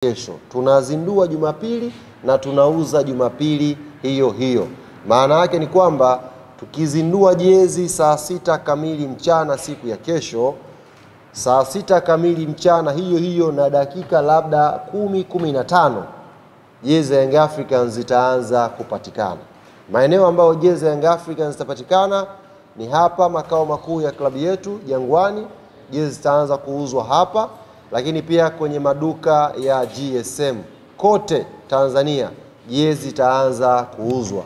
Kesho tunazindua Jumapili na tunauza Jumapili hiyo hiyo. Maana yake ni kwamba tukizindua jezi saa 6 kamili mchana siku ya kesho, saa 6 kamili mchana hiyo hiyo na dakika labda 10-15, jezi ya Young Africans zitaanza kupatikana. Maeneo ambayo jezi ya Young Africans zitapatikana ni hapa makao makuu ya klabu yetu Jangwani, jezi zitaanza kuuzwa hapa, lakini pia kwenye maduka ya GSM kote Tanzania jezi zitaanza kuuzwa.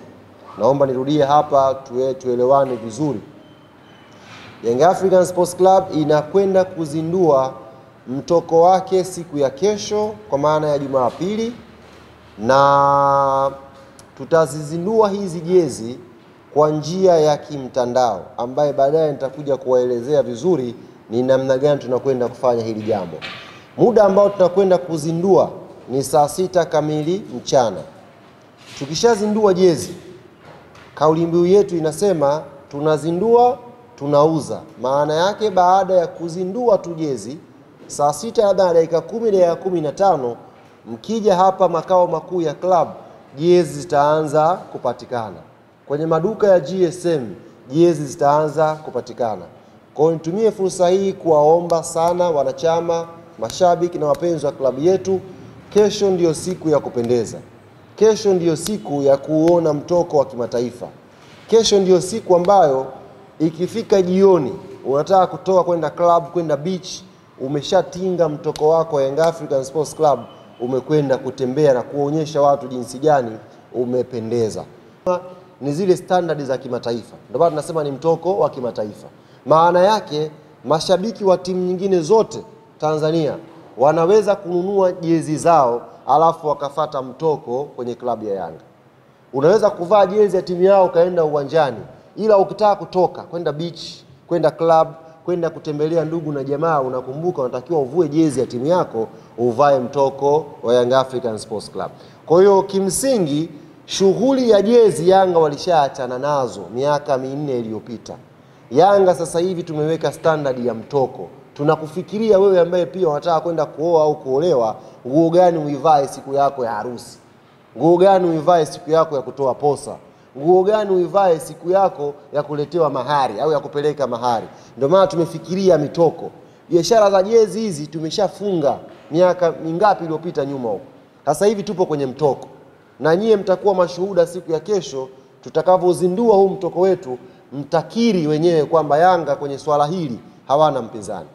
Naomba nirudie hapa tuelewane vizuri. Young African Sports Club inakwenda kuzindua mtoko wake siku ya kesho kwa maana ya Jumapili, na tutazizindua hizi jezi kwa njia ya kimtandao ambaye baadaye nitakuja kuwaelezea vizuri ni namna gani tunakwenda kufanya hili jambo. Muda ambao tunakwenda kuzindua ni saa 6 kamili mchana. Tukishazindua jezi, kauli mbiu yetu inasema tunazindua tunauza. Maana yake baada ya kuzindua tu jezi saa 6 na dakika 10 dakika 15, mkija hapa makao makuu ya club, jezi zitaanza kupatikana kwenye maduka ya GSM, jezi zitaanza kupatikana. Kwa hiyo nitumie fursa hii kuwaomba sana wanachama, mashabiki na wapenzi wa klabu yetu, kesho ndiyo siku ya kupendeza. Kesho ndiyo siku ya kuona mtoko wa kimataifa. Kesho ndiyo siku ambayo ikifika jioni unataka kutoka kwenda club, kwenda beach, umeshatinga mtoko wako Young African Sports Club, umekwenda kutembea na kuonyesha watu jinsi gani umependeza. Ni zile standard za kimataifa. Ndio maana tunasema ni mtoko wa kimataifa. Maana yake mashabiki wa timu nyingine zote Tanzania wanaweza kununua jezi zao alafu wakafata mtoko kwenye klabu ya Yanga. Unaweza kuvaa jezi ya timu yao kaenda uwanjani, ila ukitaka kutoka kwenda beach, kwenda club, kwenda kutembelea ndugu na jamaa, unakumbuka unatakiwa uvue jezi ya timu yako, uvae mtoko wa Young African Sports Club. Kwa hiyo kimsingi shughuli ya jezi Yanga walishaachana nazo miaka 4 iliyopita. Yanga sasa hivi tumeweka standard ya mtoko. Tunakufikiria wewe ambaye pia unataka kwenda kuoa au kuolewa, nguo gani uivae siku yako ya harusi? Nguo gani uivae siku yako ya kutoa posa? Nguo gani uivae siku yako ya kuletewa mahari au ya kupeleka mahari? Ndio maana tumefikiria mitoko. Biashara za jezi hizi tumeshafunga miaka mingapi iliyopita nyuma huko. Sasa hivi tupo kwenye mtoko. Na nyie mtakuwa mashuhuda siku ya kesho tutakavyozindua huu mtoko wetu, mtakiri wenyewe kwamba Yanga kwenye swala hili hawana mpinzani.